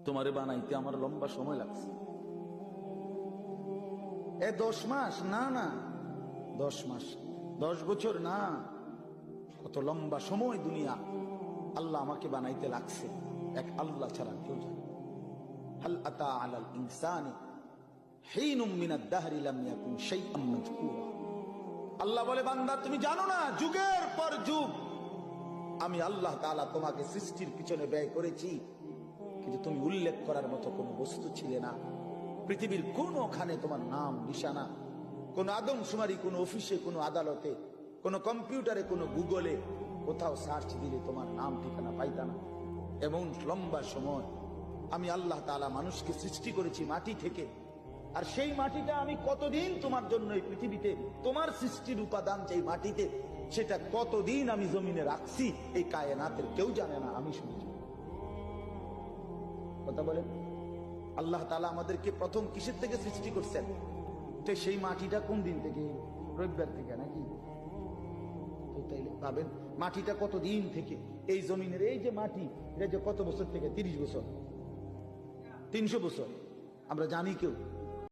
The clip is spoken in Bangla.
তোমারে বানাইতে আমার লম্বা সময় লাগছে। 10 মাস না, 10 মাস 10 বছর না, কত লম্বা সময় দুনিয়া আল্লাহ আমাকে বানাইতে লাগছে, এক আল্লাহ ছাড়া কেউ জানে। হাল আতা আলাল ইনসানি হিনুম মিনাদ দাহরি লাম ইয়াকুন শাইআম মাযকুরা। আল্লাহ বলে, বান্দা তুমি জানো না, যুগের পর যুগ আমি আল্লাহ তাআলা তোমাকে সৃষ্টির পিছনে ব্যয় করেছি, কিন্তু তুমি উল্লেখ করার মতো কোনো বস্তু ছিলে না। পৃথিবীর কোনখানে তোমার নাম নিশানা, কোন আদমশুমারি, কোন অফিসে, কোন আদালতে, কোন কম্পিউটারে, কোন গুগলে কোথাও সার্চ দিলে তোমার নাম ঠিকানা পাইতা না। এমন লম্বা সময় আমি আল্লাহ তাআলা মানুষকে সৃষ্টি করেছি মাটি থেকে, আর সেই মাটিটা আমি কতদিন তোমার জন্য এই পৃথিবীতে, তোমার সৃষ্টির উপাদান যেই মাটিতে, সেটা কতদিন আমি জমিনে রাখছি এই কায়নাতের কেউ জানে না, আমি শুনেছি। কথা বলেন, আল্লাহ তাআলা আমাদেরকে প্রথম কিসের থেকে সৃষ্টি করছেন? তো সেই মাটিটা কোন দিন থেকে? রবিবার থেকে নাকি? তো তাইলে ভাবেন মাটিটা কতদিন থেকে, এই জমিনের এই যে মাটি, এটা যে কত বছর থেকে? 30 বছর, 300 বছর, আমরা জানি কেউ?